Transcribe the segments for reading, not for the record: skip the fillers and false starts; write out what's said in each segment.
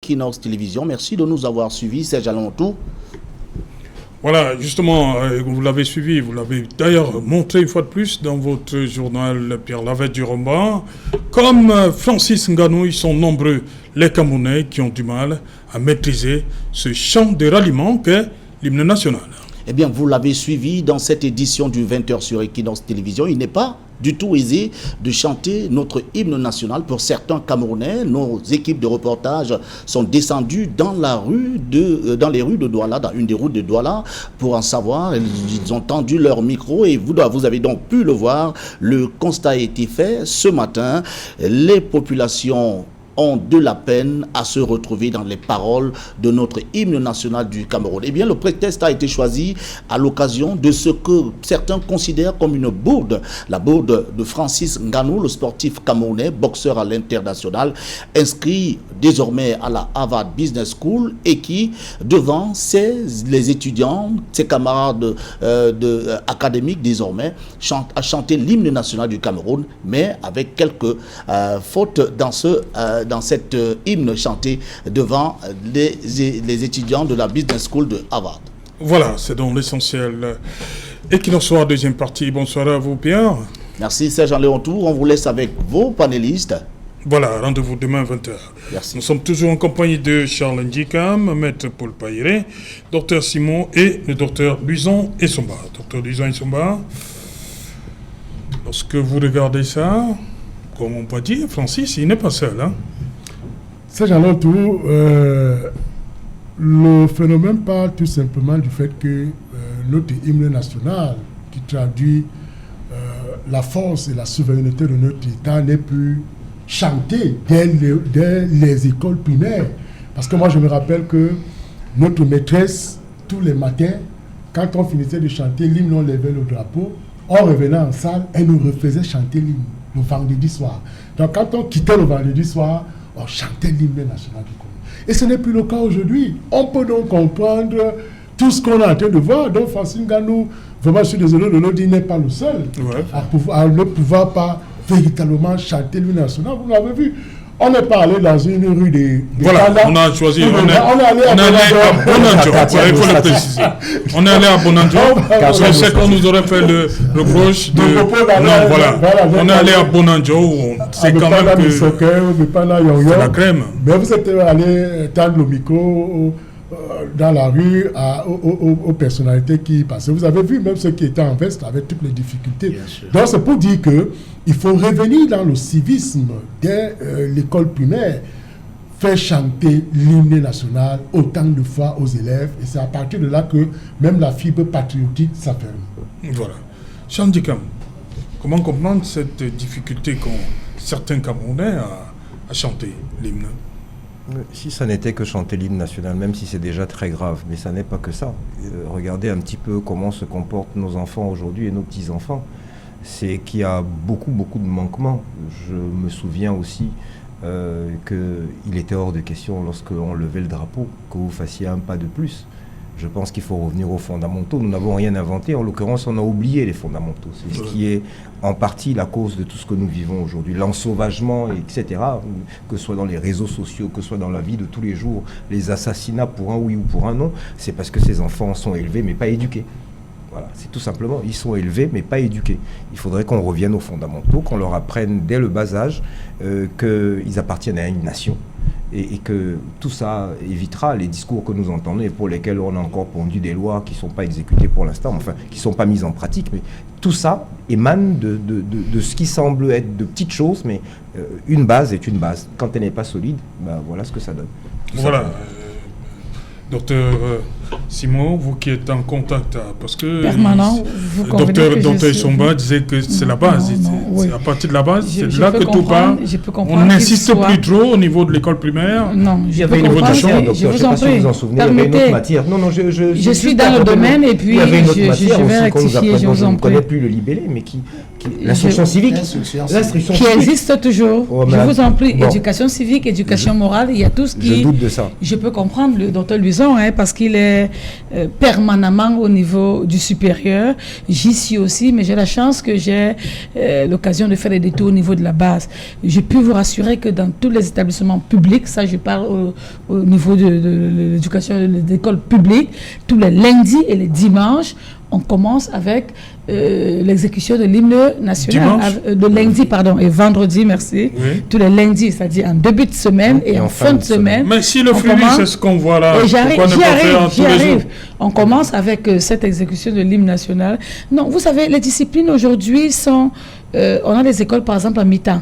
Equinox Télévision. Merci de nous avoir suivis. Serge Alentou. Voilà, justement, vous l'avez suivi, vous l'avez d'ailleurs montré une fois de plus dans votre journal Pierre Lavette du Romba. Comme Francis Ngannou, ils sont nombreux, les Camerounais, qui ont du mal à maîtriser ce chant de ralliement qu'est l'hymne national. Eh bien, vous l'avez suivi dans cette édition du 20h sur Equinox Télévision. Il n'est pas du tout aisé de chanter notre hymne national pour certains Camerounais. Nos équipes de reportage sont descendues dans les rues de Douala, dans une des routes de Douala, pour en savoir. Ils ont tendu leur micro et vous avez donc pu le voir. Le constat a été fait ce matin. Les populations ont de la peine à se retrouver dans les paroles de notre hymne national du Cameroun. Eh bien, le prétexte a été choisi à l'occasion de ce que certains considèrent comme une bourde. La bourde de Francis Ngannou, le sportif camerounais, boxeur à l'international, inscrit désormais à la Harvard Business School et qui, devant les étudiants, ses camarades académiques désormais, a chanté l'hymne national du Cameroun, mais avec quelques fautes dans cette hymne chanté devant les étudiants de la Business School de Harvard. Voilà, c'est donc l'essentiel. Et qu'il en soit deuxième partie. Bonsoir à vous, Pierre. Merci, Serge Alentou. On vous laisse avec vos panélistes. Voilà, rendez-vous demain 20h. Merci. Nous sommes toujours en compagnie de Charles Ndjikam, Maître Paul Païré, Dr Simon et le Dr Luison Essomba. Dr Luison Essomba, lorsque vous regardez ça, comme on peut dire, Francis, il n'est pas seul. Hein? Serge Alentou, le phénomène parle tout simplement du fait que notre hymne national, qui traduit la force et la souveraineté de notre État, n'est plus chanté dès les écoles primaires. Parce que moi, je me rappelle que notre maîtresse, tous les matins, quand on finissait de chanter l'hymne, on levait le drapeau, on revenait en salle, elle nous refaisait chanter l'hymne le vendredi soir. Donc, quand on quittait le vendredi soir, on chantait l'hymne national du Congo. Et ce n'est plus le cas aujourd'hui. On peut donc comprendre tout ce qu'on est en train de voir. Donc, Francis Ngannou, vraiment, je suis désolé de le dire, n'est pas le seul à ne pouvoir pas véritablement chanter l'hymne national. Vous l'avez vu. On n'est pas allé dans une rue de voilà, Kanda. On a choisi. On est allé à Bonanjo. Il faut le préciser. On est allé à Bonanjo. Je sais qu'on nous aurait fait le reproche de. Non, voilà. On est allé à Bonanjo. C'est quand même que. C'est la crème. Mais vous êtes allé tendre le micro dans la rue aux personnalités qui passaient. Vous avez vu même ceux qui étaient en veste avec toutes les difficultés. Donc c'est pour dire que il faut revenir dans le civisme dès l'école primaire, faire chanter l'hymne national autant de fois aux élèves, et c'est à partir de là que même la fibre patriotique s'affirme. Voilà. Chandikam, comment comprendre cette difficulté qu'ont certains Camerounais à chanter l'hymne? Si ça n'était que chanter l'hymne national, même si c'est déjà très grave, mais ça n'est pas que ça. Regardez un petit peu comment se comportent nos enfants aujourd'hui et nos petits-enfants. C'est qu'il y a beaucoup de manquements. Je me souviens aussi qu'il était hors de question, lorsque l'on levait le drapeau, que vous fassiez un pas de plus. Je pense qu'il faut revenir aux fondamentaux. Nous n'avons rien inventé. En l'occurrence, on a oublié les fondamentaux. C'est ce qui est en partie la cause de tout ce que nous vivons aujourd'hui. L'ensauvagement, etc., que ce soit dans les réseaux sociaux, que ce soit dans la vie de tous les jours, les assassinats pour un oui ou pour un non, c'est parce que ces enfants sont élevés mais pas éduqués. Voilà, c'est tout simplement, ils sont élevés mais pas éduqués. Il faudrait qu'on revienne aux fondamentaux, qu'on leur apprenne dès le bas âge qu'ils appartiennent à une nation. Et que tout ça évitera les discours que nous entendons et pour lesquels on a encore pondu des lois qui ne sont pas exécutées pour l'instant, enfin, qui ne sont pas mises en pratique. Mais tout ça émane de ce qui semble être de petites choses, mais une base est une base. Quand elle n'est pas solide, voilà ce que ça donne. Voilà. Docteur Simon, vous qui êtes en contact, parce que permanent, Docteur Essomba disait que c'est la base, c'est à partir de la base, c'est là que tout part. On n'insiste plus trop au niveau de l'école primaire. Non, il y avait une autre matière, docteur, je ne sais pas si vous vous en souvenez, il y avait une autre matière. Non, je suis dans le domaine et puis je vais rectifier, je vous en prie. Je ne connais plus le libellé, mais l'instruction civique. L'instruction qui existe toujours. Je vous en prie, éducation civique, éducation morale, il y a tout ce qui... Je doute de ça. Je peux comprendre, le docteur Luison raison, parce qu'il est permanemment au niveau du supérieur. J'y suis aussi, mais j'ai la chance que j'ai l'occasion de faire des détours au niveau de la base. Je peux vous rassurer que dans tous les établissements publics, ça je parle au niveau de l'éducation, des écoles publiques, tous les lundis et les dimanches, on commence avec l'exécution de l'hymne national, de lundi, et vendredi, merci. Oui. Tous les lundis, c'est-à-dire en début de semaine et en fin de semaine. Mais si le flux, c'est ce qu'on voit là, j'y arrive. On commence avec cette exécution de l'hymne national. Non, vous savez, les disciplines aujourd'hui sont... on a des écoles, par exemple, à mi-temps.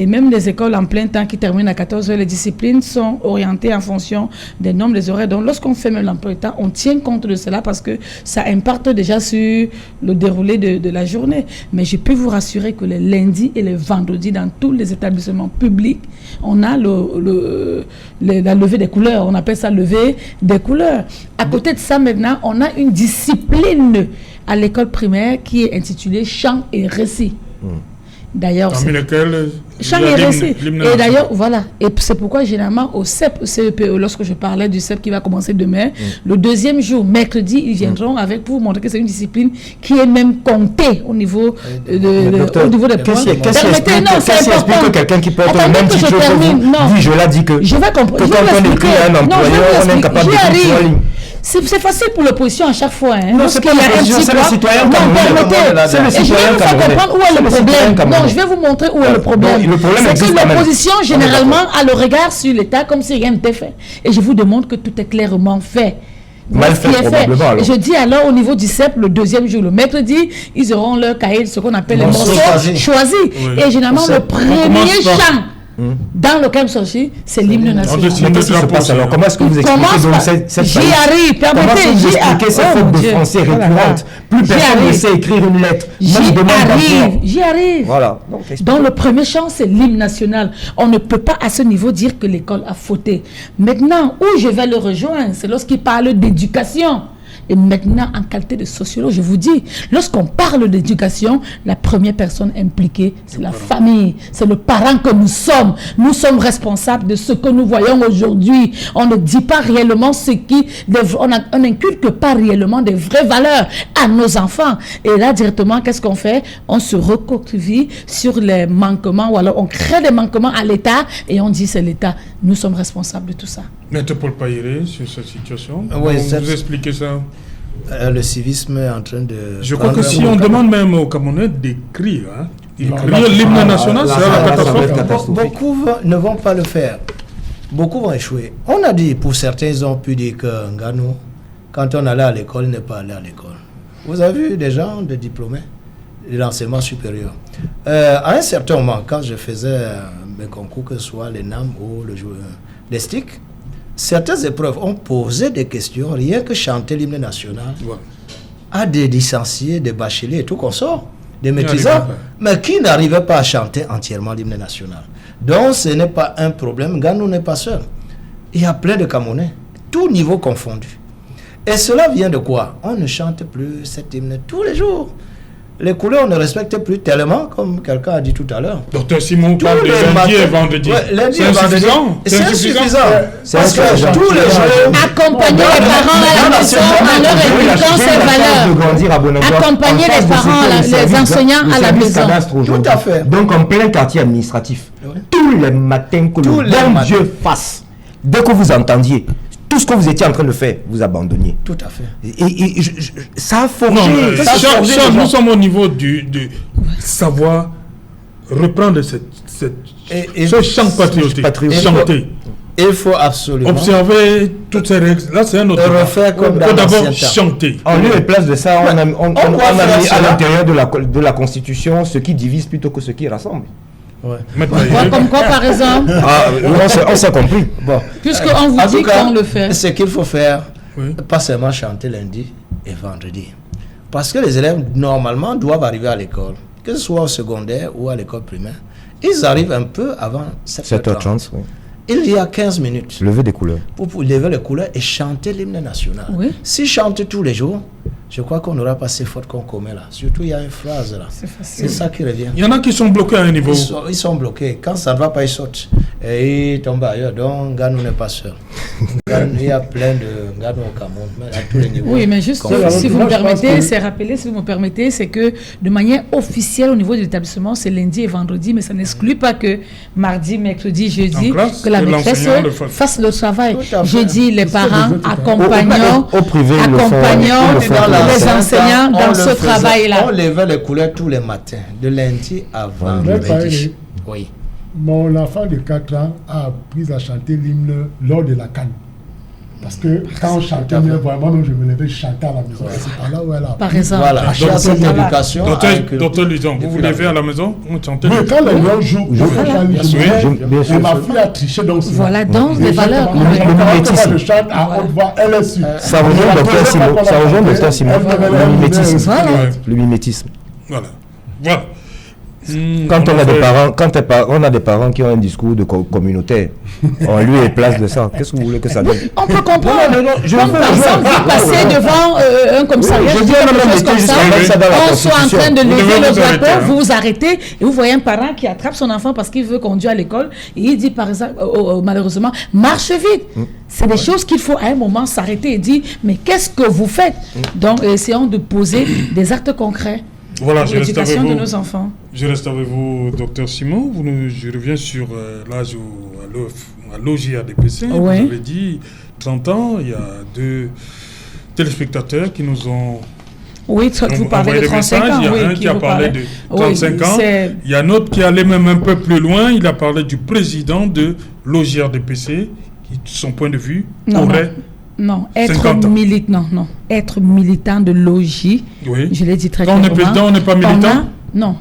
Et même les écoles en plein temps qui terminent à 14h, les disciplines sont orientées en fonction des nombres des horaires. Donc, lorsqu'on fait même l'emploi du temps, on tient compte de cela parce que ça impacte déjà sur le déroulé de la journée. Mais je peux vous rassurer que les lundis et les vendredis, dans tous les établissements publics, on a la levée des couleurs. On appelle ça levée des couleurs. À côté de ça, maintenant, on a une discipline à l'école primaire qui est intitulée chant et récit. D'ailleurs, chant et récit. Et d'ailleurs, voilà. Et c'est pourquoi, généralement, au CEPE, lorsque je parlais du CEP qui va commencer demain, le deuxième jour, mercredi, ils viendront avec pour vous montrer que c'est une discipline qui est même comptée au niveau des points. Qu'est-ce qui explique que quelqu'un qui porte le même titre que vous dit, je l'ai dit que quand on écrit un employeur, on est incapable d'écrire. C'est facile pour l'opposition à chaque fois. Non, c'est pas l'opposition, c'est le citoyen camerounais. Je vais vous faire comprendre où est le problème. Non, je vais vous montrer où est le problème. C'est que l'opposition, généralement, a le regard sur l'État comme si rien n'était fait. Et je vous demande que tout est clairement fait. Mal fait, probablement. Et je dis alors au niveau du CEP, le deuxième jour, le mercredi, ils auront leur cahier, ce qu'on appelle les morceaux choisis. Et généralement, le premier chant dans le camp sorti, c'est l'hymne national. Qu'est-ce qui se passe alors? Comment est-ce que vous expliquez cette j'y arrive, permettez, comment vous expliquez cette faute de français récurrente? Plus personne ne sait écrire une lettre. J'y arrive. Voilà. Donc le premier chant, c'est l'hymne national. On ne peut pas à ce niveau dire que l'école a fauté. Maintenant, où je vais le rejoindre, c'est lorsqu'il parle d'éducation. Et maintenant, en qualité de sociologue, je vous dis, lorsqu'on parle d'éducation, la première personne impliquée, c'est la famille, c'est le parent que nous sommes. Nous sommes responsables de ce que nous voyons aujourd'hui. On ne dit pas réellement on n'inculque pas réellement des vraies valeurs à nos enfants. Et là, directement, qu'est-ce qu'on fait? On se recroqueville sur les manquements, ou alors on crée des manquements à l'État et on dit c'est l'État. Nous sommes responsables de tout ça. Maître Paul Pailleret, sur cette situation, oui, vous expliquez ça? Le civisme est en train de... Je crois que si on demande même aux Camerounais d'écrire, l'hymne national, c'est la catastrophe. Beaucoup ne vont pas le faire. Beaucoup vont échouer. On a dit, pour certains, ils ont pu dire que Nganou, quand on allait à l'école, n'est pas allé à l'école. Vous avez vu des gens, des diplômés de l'enseignement supérieur. À un certain moment, quand je faisais mes concours, que ce soit les NAM ou les STIC, certaines épreuves ont posé des questions, rien que chanter l'hymne national, à des licenciés, des bacheliers et tout qu'on sort, des maîtrisants, mais qui n'arrivaient pas à chanter entièrement l'hymne national. Donc ce n'est pas un problème, Nganou n'est pas seul. Il y a plein de Camerounais, tout niveau confondu. Et cela vient de quoi? On ne chante plus cet hymne tous les jours. Les couleurs, on ne respecte plus tellement, comme quelqu'un a dit tout à l'heure. Docteur Simon parle de lundi et vendredi. C'est insuffisant. C'est insuffisant. Parce que tous les jours, accompagner les parents à la maison en leur inculquant ces valeurs. Accompagner les parents, les enseignants à la maison. Tout à fait. Donc en plein quartier administratif, tous les matins que le bon Dieu fasse, dès que vous entendiez tout ce que vous étiez en train de faire, vous abandonniez. Tout à fait. Et ça a forgé. Nous sommes au niveau du savoir reprendre ce chant patriotique. Chanter. Il faut absolument observer toutes ces règles. Là, c'est un autre. Refaire comme on peut d'abord chanter. En lieu et place de ça, on a mis à l'intérieur de la Constitution ce qui divise plutôt que ce qui rassemble. Comme quoi, par exemple? On s'est compris. Bon. Puisqu'on vous dit qu'on le fait. Ce qu'il faut faire, pas seulement chanter lundi et vendredi. Parce que les élèves, normalement, doivent arriver à l'école, que ce soit au secondaire ou à l'école primaire. Ils arrivent un peu avant 7h30. Il y a 15 minutes. Lever des couleurs. Pour lever les couleurs et chanter l'hymne national. Oui. Si chante tous les jours, je crois qu'on n'aura pas ces fautes qu'on commet là. Surtout, il y a une phrase là. C'est ça qui revient. Il y en a qui sont bloqués à un niveau. Ils sont bloqués. Quand ça ne va pas, ils sautent. Et ils tombent ailleurs. Donc, Nganou n'est pas seul. Il y a plein de Ngano au Cameroun, mais à tous les niveaux. Oui, mais juste si vous me permettez, c'est rappeler, si vous me permettez, c'est que de manière officielle au niveau de l'établissement, c'est lundi et vendredi, mais ça n'exclut pas que mardi, mercredi, jeudi, que la maîtresse fasse le travail. Jeudi, les parents accompagnant les enseignants dans ce travail-là. On levait les couleurs tous les matins, de lundi à vendredi. Oui. Mon enfant de 4 ans a appris à chanter l'hymne lors de la canne. Parce que quand on chantait, vraiment, je me levais, je chantais à la maison. C'est par là où elle a appris. Par exemple. Voilà, cette éducation. Docteur Lidon, vous vous levez à la maison, on chantait. Oui, quand les gens jouent, et ma fille a triché donc. Voilà, donc les valeurs. Le chante à haute voix, elle est sûre. Ça rejoint docteur Simon. Le mimétisme. Voilà. Quand on a des parents qui ont un discours de communautaire, on lui est place de ça. Qu'est-ce que vous voulez que ça donne? On peut comprendre. Par exemple, vous passez devant un commissariat, on soit en train de lever le drapeau, vous vous arrêtez et vous voyez un parent qui attrape son enfant parce qu'il veut conduire à l'école et il dit par exemple, malheureusement, marche vite. C'est des choses qu'il faut à un moment s'arrêter et dire, mais qu'est-ce que vous faites? Donc, essayons de poser des actes concrets. Voilà, pour l'éducation de nos enfants. Je reste avec vous, docteur Simon. Je reviens sur l'âge à l'OJADPC. Ouais. Vous avez dit 30 ans, il y a 2 téléspectateurs qui nous ont... Oui, vous parlez de 35 ans. Il y a un qui a parlé de 35 ans. Il y a un autre qui allait même un peu plus loin. Il a parlé du président de l'OJADPC, qui, de son point de vue, aurait... Non, être militant de l'OJ, je l'ai dit très clairement. Quand on est président, on n'est pas militant? Non.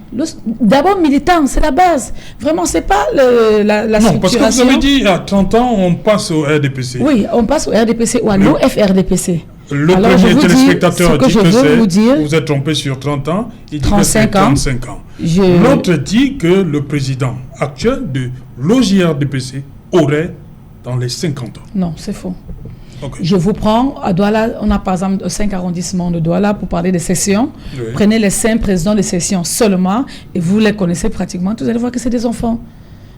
D'abord, militant, c'est la base. Vraiment, c'est pas la structuration. Non, parce que vous avez dit, à 30 ans, on passe au RDPC. Oui, on passe au RDPC ou à l'OFRDPC. Le premier téléspectateur dit que vous êtes trompé sur 30 ans, il dit 35 que c'est 35 ans. L'autre dit que le président actuel de l'OJRDPC aurait dans les 50 ans. Non, c'est faux. Okay. Je vous prends à Douala, on a par exemple 5 arrondissements de Douala pour parler des sessions. Oui. Prenez les 5 présidents de sessions seulement et vous les connaissez pratiquement. Vous allez voir que c'est des enfants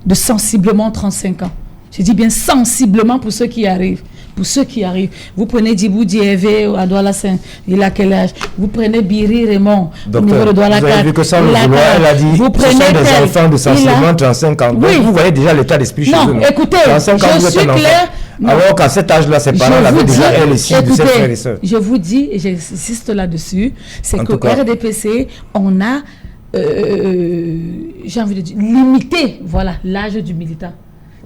de sensiblement 35 ans. Je dis bien sensiblement pour ceux qui arrivent. Pour ceux qui arrivent. Vous prenez Dibou Diévé à Douala 5, il a quel âge? Vous prenez Biri Raymond au niveau de Douala 4. Vous avez vu que ça, elle a dit vous prenez ce sont des enfants de sensiblement 35 ans. Oui. Vous voyez déjà l'état d'esprit chez eux. Non, écoutez, je suis clair. Alors qu'à cet âge-là, ses parents l'avaient déjà, elle ici, de ses frères et sœurs. Je vous dis, et j'insiste là-dessus, c'est qu'au RDPC, on a, j'ai envie de dire, limité, voilà, l'âge du militant.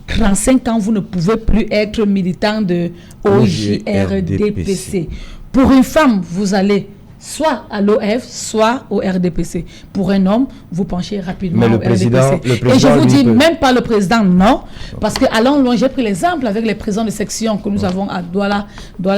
35 ans, vous ne pouvez plus être militant de OJRDPC. Pour une femme, vous allez soit à l'OF, soit au RDPC. Pour un homme, vous penchez rapidement au RDPC. Et je vous dis, même pas le président, non. Parce que, allons loin, j'ai pris l'exemple avec les présidents de section que nous avons à Douala.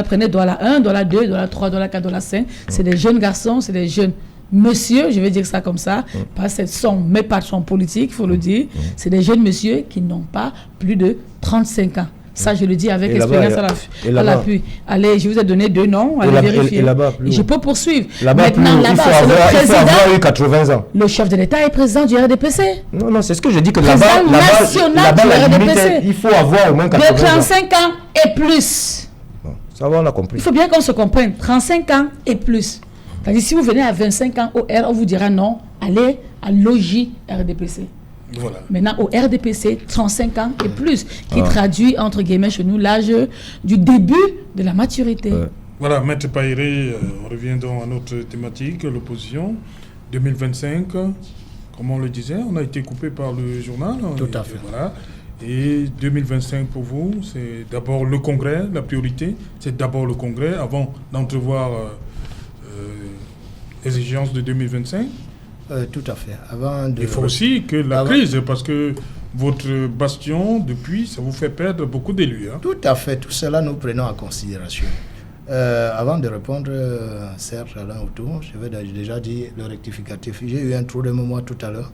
Prenez Douala 1, Douala 2, Douala 3, Douala 4, Douala 5. C'est des jeunes garçons, c'est des jeunes monsieur, je vais dire ça comme ça, parce que ce sont mes patrons politiques, il faut le dire. C'est des jeunes messieurs qui n'ont pas plus de 35 ans. Ça, je le dis avec expérience à l'appui. Allez, je vous ai donné 2 noms, allez vérifier. Et je peux poursuivre. Maintenant, là-bas, c'est le président. Il faut avoir eu 80 ans. Le chef de l'État est président du RDPC. Non, c'est ce que je dis que là-bas, la limite, il faut avoir au moins 80 ans. De 35 ans et plus. Ça va, on a compris. Il faut bien qu'on se comprenne. 35 ans et plus. C'est-à-dire, si vous venez à 25 ans au R, on vous dira non, allez à l'OJ RDPC. Voilà. Maintenant, au RDPC, 35 ans et plus, qui traduit, entre guillemets, chez nous, l'âge du début de la maturité. Voilà, Maître Pairé, on revient donc à notre thématique, l'opposition. 2025, comme on le disait, on a été coupé par le journal. Tout à fait. Voilà. Et 2025 pour vous, c'est d'abord le Congrès, la priorité, c'est d'abord le Congrès, avant d'entrevoir les échéances de 2025. Tout à fait. Il faut aussi que la crise, parce que votre bastion, depuis, ça vous fait perdre beaucoup d'élus. Hein. Tout à fait. Tout cela, nous prenons en considération. Avant de répondre, Serge, Alain autour, je vais déjà dire le rectificatif. J'ai eu un trou de mémoire tout à l'heure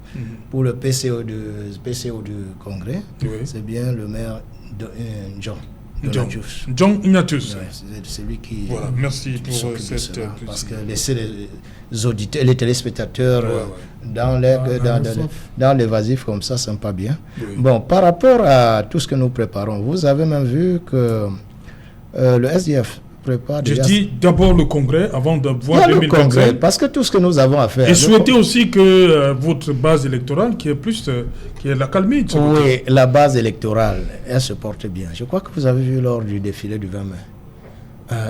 pour le PCO du Congrès. Oui. C'est bien le maire de John Ignatius. Ouais, c'est lui qui... Voilà, merci pour cette... Parce que laisser les auditeurs, les téléspectateurs dans l'évasif comme ça, c'est pas bien. Oui. Bon, par rapport à tout ce que nous préparons, vous avez même vu que le SDF prépare déjà... Je dis d'abord le congrès avant de voir 2025. Le congrès, parce que tout ce que nous avons à faire... Et souhaitez aussi que votre base électorale, qui est la calmie. Oui, la base électorale, elle se porte bien. Je crois que vous avez vu lors du défilé du 20 mai,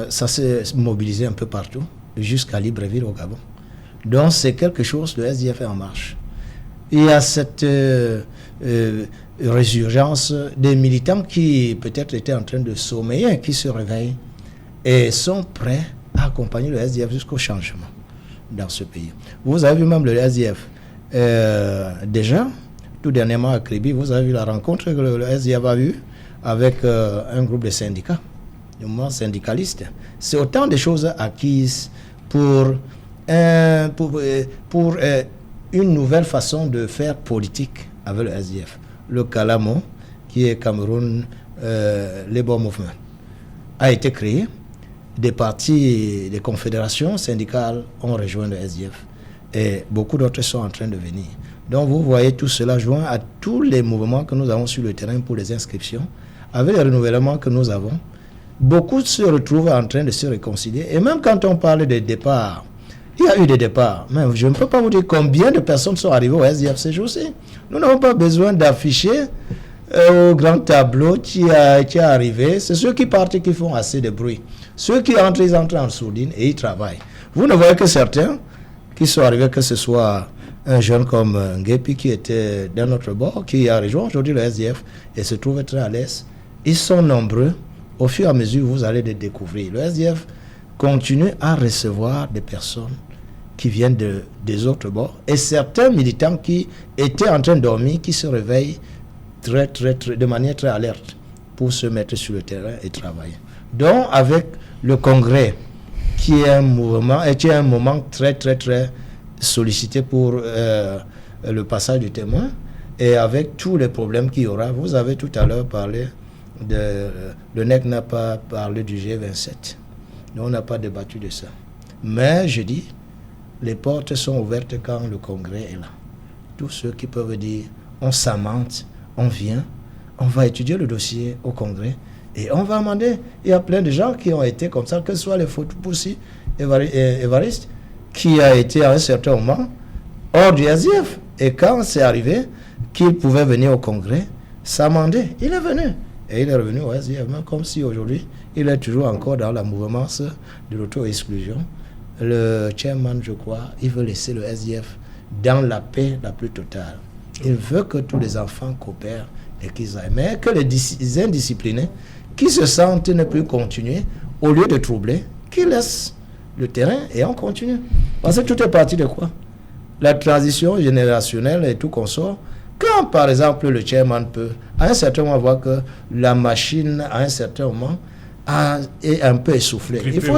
ça s'est mobilisé un peu partout, jusqu'à Libreville au Gabon. Donc c'est quelque chose, le SDF est en marche. Il y a cette résurgence des militants qui peut-être étaient en train de sommeiller, qui se réveillent et sont prêts à accompagner le SDF jusqu'au changement dans ce pays. Vous avez vu même le SDF. Déjà, tout dernièrement à Kribi, vous avez vu la rencontre que le SDF a eue avec un groupe de syndicats, du mouvement syndicaliste. C'est autant de choses acquises pour une nouvelle façon de faire politique avec le SDF. Le Calamo, qui est Cameroun Labour Movement, a été créé. Des partis, des confédérations syndicales ont rejoint le SDF et beaucoup d'autres sont en train de venir. Donc vous voyez tout cela joint à tous les mouvements que nous avons sur le terrain pour les inscriptions. Avec les renouvellements que nous avons, beaucoup se retrouvent en train de se réconcilier. Et même quand on parle des départs, il y a eu des départs. Mais je ne peux pas vous dire combien de personnes sont arrivées au SDF ces jours-ci. Nous n'avons pas besoin d'afficher au grand tableau qui est arrivé. C'est ceux qui partent qui font assez de bruit. Ceux qui entrent, ils entrent en sourdine et ils travaillent. Vous ne voyez que certains qui sont arrivés, que ce soit un jeune comme Ngepi qui était dans notre bord, qui a rejoint aujourd'hui le SDF et se trouve très à l'aise. Ils sont nombreux. Au fur et à mesure, vous allez les découvrir. Le SDF continue à recevoir des personnes qui viennent des autres bords et certains militants qui étaient en train de dormir, qui se réveillent de manière très alerte pour se mettre sur le terrain et travailler. Donc, avec le congrès, qui est un mouvement et qui est un moment très sollicité pour le passage du témoin, et avec tous les problèmes qu'il y aura, vous avez tout à l'heure parlé le NEC n'a pas parlé du G27. Nous, on n'a pas débattu de ça. Mais je dis, les portes sont ouvertes quand le congrès est là. Tous ceux qui peuvent dire, on s'amende, on vient, on va étudier le dossier au congrès et on va amender. Il y a plein de gens qui ont été comme ça, que ce soit les Foutoussi, Évariste, qui a été à un certain moment hors du SDF. Et quand c'est arrivé qu'il pouvait venir au congrès, s'amender, il est venu. Et il est revenu au SDF, même comme si aujourd'hui, il est toujours encore dans la mouvance de l'auto-exclusion. Le chairman, je crois, il veut laisser le SDF dans la paix la plus totale. Il veut que tous les enfants coopèrent et qu'ils aillent. Mais que les indisciplinés qui se sentent ne plus continuer, au lieu de troubler, qu'ils laissent le terrain et on continue. Parce que tout est parti de quoi? La transition générationnelle et tout consort. Quand, par exemple, le chairman peut, à un certain moment, voir que la machine, à un certain moment, est un peu essoufflée. Il faut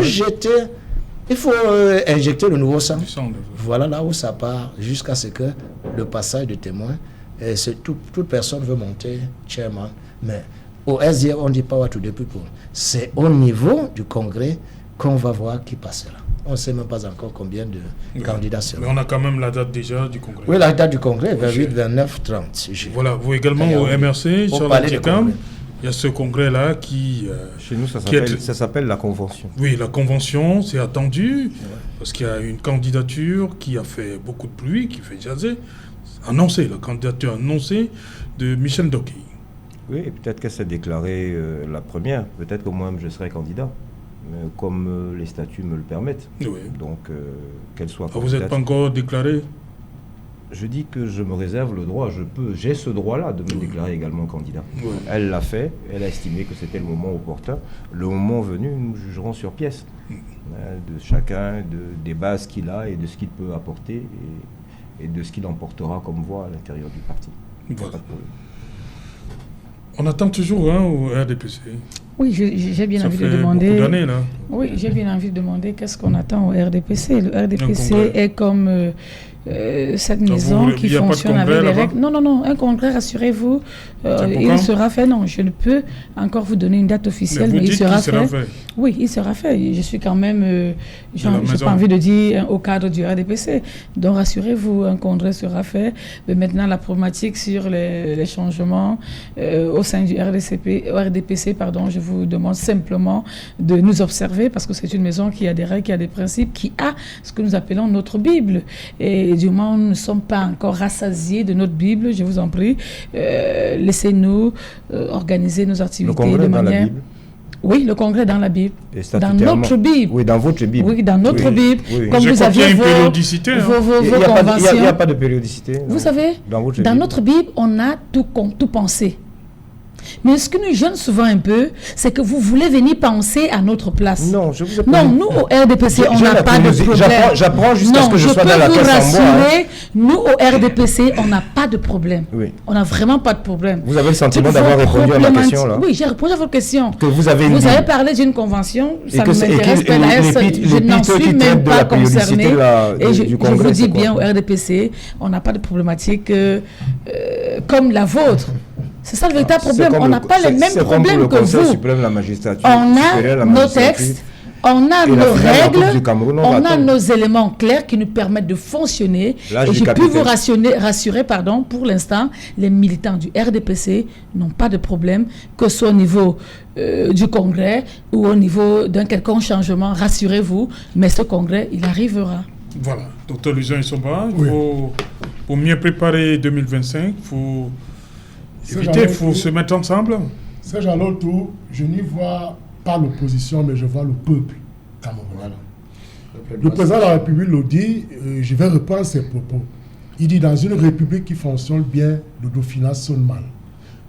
injecter le nouveau sang. Voilà là où ça part, jusqu'à ce que le passage de témoin, toute personne veut monter chairman. Mais au SDF, on ne dit pas what to the people. C'est au niveau du congrès qu'on va voir qui passera. On ne sait même pas encore combien de candidats seront. Mais on a quand même la date déjà du congrès. Oui, la date du congrès, 28, 29, 30. Voilà, vous également au MRC, sur la TICAM, il y a ce congrès-là qui... Chez nous, ça s'appelle la convention. Oui, la convention, c'est attendu, parce qu'il y a une candidature qui a fait beaucoup de bruit, qui fait jaser, annoncée, la candidature annoncée de Michel Ndoki. Oui, et peut-être qu'elle s'est déclarée la première, peut-être que moi-même je serai candidat. Comme les statuts me le permettent. Oui. Donc, qu'elle soit candidate. Vous n'êtes pas encore déclaré? Je dis que je me réserve le droit, j'ai ce droit-là de me déclarer également candidat. Oui. Elle l'a fait, elle a estimé que c'était le moment opportun. Le moment venu, nous jugerons sur pièce de chacun, des bases qu'il a et de ce qu'il peut apporter et de ce qu'il emportera comme voix à l'intérieur du parti. Voilà. On attend toujours au RDPC. Oui, j'ai bien envie de demander. Oui, j'ai bien envie de demander qu'est-ce qu'on attend au RDPC. Le RDPC est comme cette maison qui fonctionne avec les règles. Non, un congrès, rassurez-vous, il sera fait. Non, je ne peux encore vous donner une date officielle, mais il sera fait. Oui, il sera fait. Je suis quand même, je n'ai maison. pas envie de dire au cadre du RDPC. Donc rassurez-vous, un congrès sera fait. Mais maintenant, la problématique sur les changements au sein du RDPC, je vous demande simplement de nous observer parce que c'est une maison qui a des règles, qui a des principes, qui a ce que nous appelons notre Bible. Et du moment où nous ne sommes pas encore rassasiés de notre Bible, je vous en prie, laissez-nous organiser nos activités de manière... Oui, le congrès dans la Bible. Dans notre Bible. Oui, dans votre Bible. Oui, dans notre Bible. Oui. Comme vous aviez vos conventions. Il n'y a pas de périodicité. Vous savez, dans notre Bible, on a tout pensé. Mais ce qui nous gêne souvent un peu, c'est que vous voulez venir penser à notre place. Non, je vous ai pas dit. Nous, au RDPC, on n'a pas de problème. J'apprends jusqu'à ce que je sois dans la caisse en bois. Nous, au RDPC, on n'a pas de problème. Oui. On n'a vraiment pas de problème. Vous avez le sentiment d'avoir répondu à ma question, là? Oui, j'ai répondu à votre question. Que vous avez parlé d'une convention, ça m'intéresse, je n'en suis même pas concernée. Et je vous dis bien, au RDPC, on n'a pas de problématique comme la vôtre. C'est ça le véritable problème. On n'a pas les mêmes problèmes que vous. On a nos textes, on a nos règles, on a nos éléments clairs qui nous permettent de fonctionner. Et je peux vous rassurer, pour l'instant, les militants du RDPC n'ont pas de problème, que ce soit au niveau du congrès ou au niveau d'un quelconque changement. Rassurez-vous, mais ce congrès, il arrivera. Voilà. Docteur Luisan Issomba, oui. Pour mieux préparer 2025, il faut se mettre ensemble. Serge Alotou, je n'y vois pas l'opposition, mais je vois le peuple camerounais. Le président de la République le dit, je vais reprendre ses propos. Il dit, dans une république qui fonctionne bien, le dauphinat sonne mal.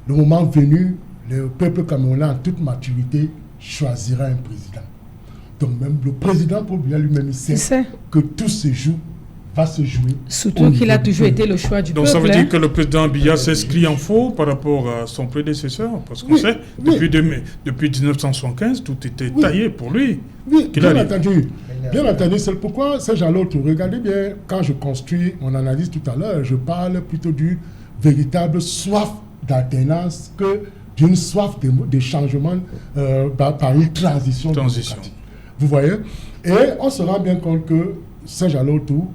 Le moment venu, le peuple camerounais en toute maturité choisira un président. Donc même le président pour lui-même, il sait que tout se joue. Va se jouer. Surtout qu'il a toujours été le choix du peuple. Donc ça veut dire que le président Biya s'inscrit en faux par rapport à son prédécesseur, parce qu'on sait, depuis 1975, tout était taillé pour lui. Oui, bien entendu. Bien entendu, c'est pourquoi Serge Alotou, regardez bien, quand je construis mon analyse tout à l'heure, je parle plutôt d'une véritable soif d'alternance que d'une soif de changement par une transition. Démocratique. Vous voyez? Et on se rend bien compte que Serge Alotou,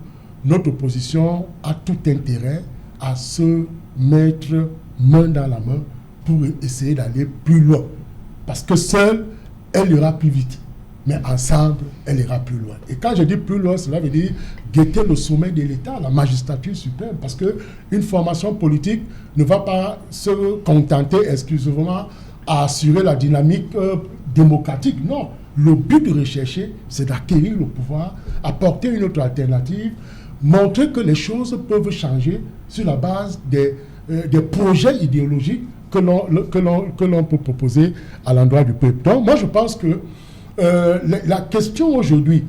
notre opposition a tout intérêt à se mettre main dans la main pour essayer d'aller plus loin. Parce que seule, elle ira plus vite. Mais ensemble, elle ira plus loin. Et quand je dis plus loin, cela veut dire guetter le sommet de l'État, la magistrature suprême. Parce qu'une formation politique ne va pas se contenter exclusivement à assurer la dynamique démocratique. Non. Le but de rechercher, c'est d'acquérir le pouvoir, apporter une autre alternative, montrer que les choses peuvent changer sur la base des projets idéologiques que l'on peut proposer à l'endroit du peuple. Donc, moi, je pense que la question aujourd'hui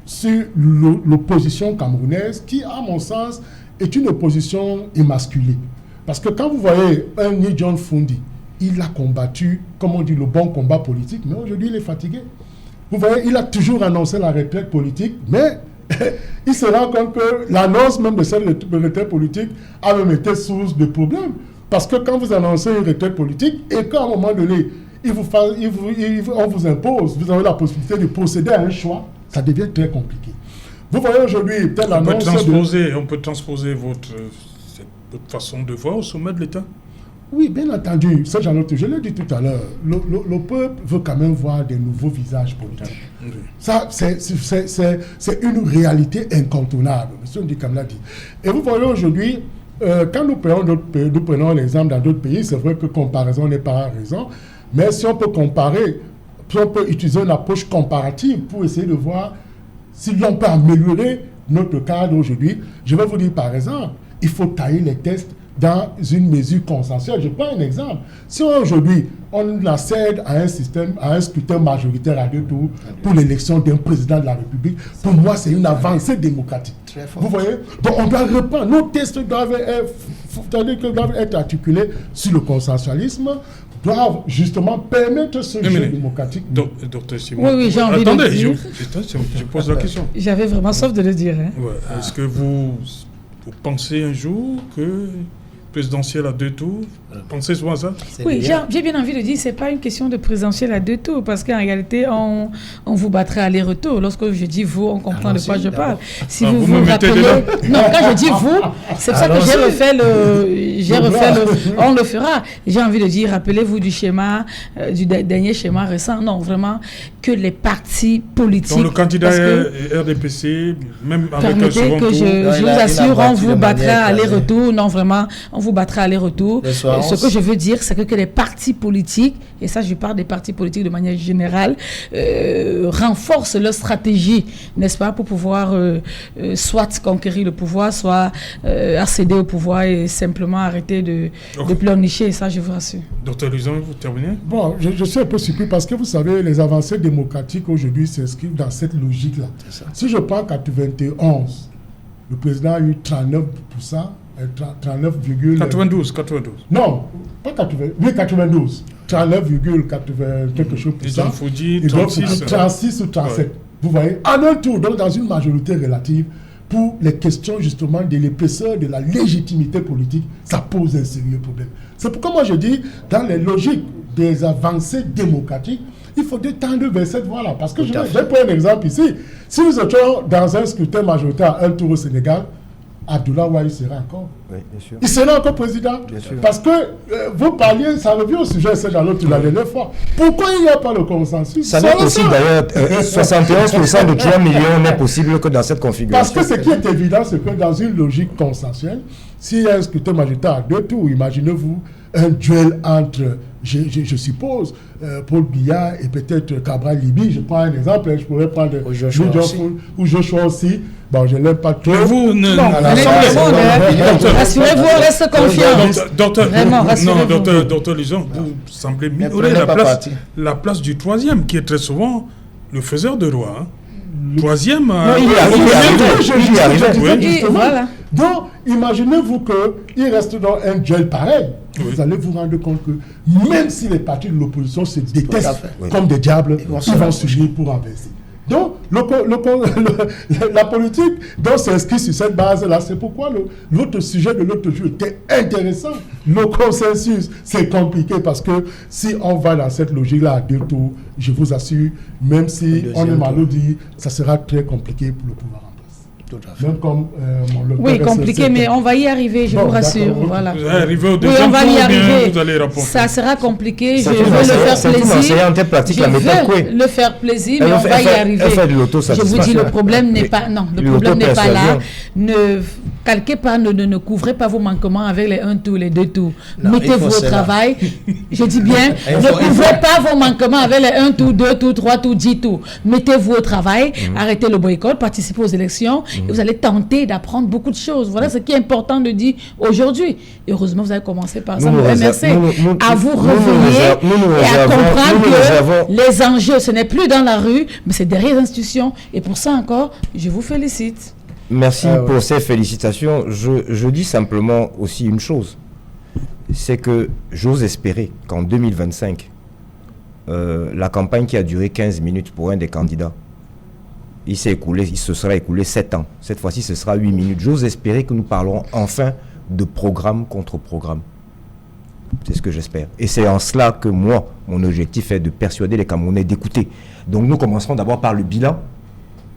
sur l'opposition camerounaise, qui, à mon sens, est une opposition émasculée. Parce que quand vous voyez un Ni John Fundi, il a combattu, comme on dit, le bon combat politique, mais aujourd'hui, il est fatigué. Vous voyez, il a toujours annoncé la retraite politique, mais il se rend compte que l'annonce même de cette retraite politique a même été source de problèmes. Parce que quand vous annoncez une retraite politique et qu'à un moment donné, on vous impose, vous avez la possibilité de procéder à un choix, ça devient très compliqué. Vous voyez aujourd'hui, telle annonce... On peut transposer votre façon de voir au sommet de l'État? Oui, bien entendu. Ça, je l'ai dit tout à l'heure. Le peuple veut quand même voir des nouveaux visages politiques. Oui. Ça, c'est une réalité incontournable. M. Ndikam l'a dit. Et vous voyez aujourd'hui, quand nous prenons l'exemple dans d'autres pays, c'est vrai que comparaison n'est pas raison. Mais si on peut comparer, si on peut utiliser une approche comparative pour essayer de voir si l'on peut améliorer notre cadre aujourd'hui, je vais vous dire par exemple, il faut tailler les tests dans une mesure consensuelle. Je prends un exemple. Si aujourd'hui, on accède à un système, à un scrutin majoritaire à 2 tours pour l'élection d'un président de la République, pour moi, c'est une avancée démocratique. Vous voyez? Donc, on doit reprendre. Nos tests doivent être articulés sur le consensualisme, doivent justement permettre ce jeu démocratique. Docteur Simon. Oui, j'ai envie de dire. Je pose la question. J'avais vraiment soif de le dire. Hein. Ouais. Est-ce que vous pensez un jour que présidentielle à 2 tours Pensez souvent à ça. Oui, j'ai bien envie de dire, c'est pas une question de présidentielle à 2 tours, parce qu'en réalité, on vous battrait aller-retour. Lorsque je dis vous, on comprend de quoi je parle. Si vous vous rappelez... Non, quand je dis vous, c'est pour ça que on le fera. J'ai envie de dire, rappelez-vous du schéma, du dernier schéma récent. Non, vraiment, que les partis politiques... Donc le candidat RDPC, même avec un second tour... Je vous assure, on vous battra aller-retour. Non, vraiment, on vous battra aller-retour. Ce que je veux dire, c'est que les partis politiques, et ça je parle des partis politiques de manière générale, renforcent leur stratégie, n'est-ce pas, pour pouvoir soit conquérir le pouvoir, soit accéder au pouvoir et simplement arrêter de pleurnicher, ça je vous rassure. Docteur Luison, vous terminez? Bon, je suis un peu surpris parce que vous savez, les avancées démocratiques aujourd'hui s'inscrivent dans cette logique-là. Si je prends 91, le président a eu 39%, 92. Non, pas 80, oui 92. 39,80 quelque chose pour ça. Il faut dire 36 ou 37. Ouais. Vous voyez, en un tour, donc dans une majorité relative, pour les questions justement de l'épaisseur de la légitimité politique, ça pose un sérieux problème. C'est pourquoi moi je dis, dans les logiques des avancées démocratiques, il faut tendre vers cette voie-là. Parce que je vais prendre un exemple ici. Si nous étions dans un scrutin majoritaire à un tour au Sénégal, Abdoulaye Wade sera encore. Oui, bien sûr. Il sera encore président. Bien sûr. Parce que vous parliez, ça revient au sujet, c'est dans l'autre la dernière fois. Pourquoi il n'y a pas le consensus? Ça n'est possible d'ailleurs. 71% de 3 millions n'est possible que dans cette configuration. Parce que ce qui est évident, c'est que dans une logique consensuelle, s'il y a un scrutin majoritaire à 2 tours, imaginez-vous un duel entre, je suppose, Paul Biya et peut-être Cabral Libi. Je prends un exemple, je pourrais prendre ou Joshua aussi. Bon, je ne l'aime pas trop. Mais vous ne... Rassurez-vous, on reste confiant. Vraiment, rassurez-vous. Docteur Luison, vous semblez minorer la place du troisième, qui est très souvent le faiseur de roi. Hein. Troisième... Voilà. Donc, imaginez-vous qu'il reste dans un duel pareil. Oui. Vous allez vous rendre compte que même si les partis de l'opposition se détestent comme des diables, ils vont s'unir pour renverser. Donc, la politique donc s'inscrit sur cette base-là. C'est pourquoi l'autre sujet de l'autre jour était intéressant. Le consensus, c'est compliqué parce que si on va dans cette logique-là à 2 tours, je vous assure, même si on est malodie, ça sera très compliqué pour le pouvoir. Même comme oui, compliqué, mais on va y arriver, je vous rassure. Voilà. Vous allez arriver au deuxième tour, vous allez rapporter. Ça sera compliqué, je veux le faire plaisir. Je veux le faire plaisir, mais on va y arriver. Je vous dis, le problème n'est pas... Non, le problème n'est pas là. Ne calquez pas, ne couvrez pas vos manquements avec les 1 tour, les 2 tours. Mettez-vous au travail. Je dis bien, ne couvrez pas vos manquements avec les 1 tour, 2 tours, 3 tours, 10 tours. Mettez-vous au travail, arrêtez le boycott, participez aux élections. Et vous allez tenter d'apprendre beaucoup de choses. Voilà ce qui est important de dire aujourd'hui. Et heureusement, vous avez commencé par ça. Vous remerciez à vous réveiller et à comprendre que les enjeux, ce n'est plus dans la rue, mais c'est derrière les institutions. Et pour ça encore, je vous félicite. Merci pour ces félicitations. Je dis simplement aussi une chose. C'est que j'ose espérer qu'en 2025, la campagne qui a duré 15 minutes pour un des candidats, il se sera écoulé 7 ans. Cette fois-ci, ce sera 8 minutes. J'ose espérer que nous parlerons enfin de programme contre programme. C'est ce que j'espère. Et c'est en cela que moi, mon objectif est de persuader les Camerounais d'écouter. Donc nous commencerons d'abord par le bilan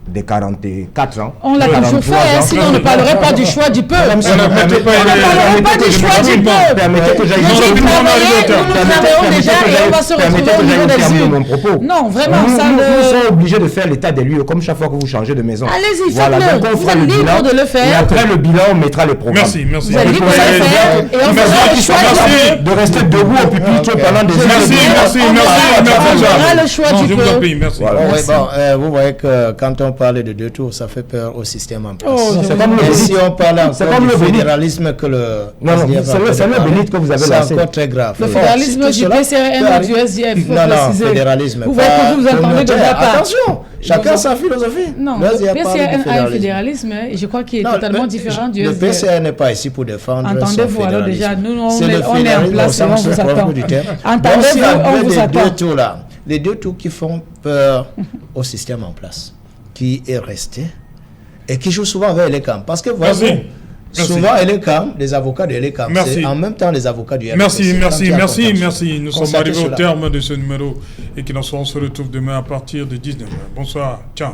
des 44 ans. On l'a toujours fait, sinon on ne parlerait pas du choix du peuple. On ne parlerait pas du choix du peuple. Permettez que j'aille nous travaillons déjà et on va se retrouver au niveau des urnes. Non, vraiment, ça nous sommes obligés de faire l'état des lieux, comme chaque fois que vous changez de maison. Allez-y, faites-le. Vous êtes libre de le faire. Et après le bilan, on mettra les programmes. Merci. Vous êtes libre de le faire et on fera le choix de rester debout au pupitre pendant des heures. On fera le choix du peuple. Merci. Vous voyez que quand on parle de 2 tours, ça fait peur au système en place. C'est comme et si on parle encore du fédéralisme que le... Non, c'est le bénite que vous avez lancé. C'est encore très grave. Le fédéralisme du PCRN ou du SDF, non, fédéralisme. Vous voyez que vous entendez déjà pas. Attention, chacun sa philosophie. Non, le PCRN a un fédéralisme et je crois qu'il est totalement différent du SDF. Le PCRN n'est pas ici pour défendre son fédéralisme. Entendez-vous alors déjà, nous on est en place et on vous attend. Entendez-vous, on vous attend. Les 2 tours qui font peur au système en place, qui est resté et qui joue souvent avec les camps. Parce que voyez-vous, Souvent, les avocats de l'ECAM, c'est en même temps les avocats du RDPC. Merci. Nous sommes arrivés au terme de ce numéro et qui on se retrouve demain à partir de 19h. Bonsoir. Ciao.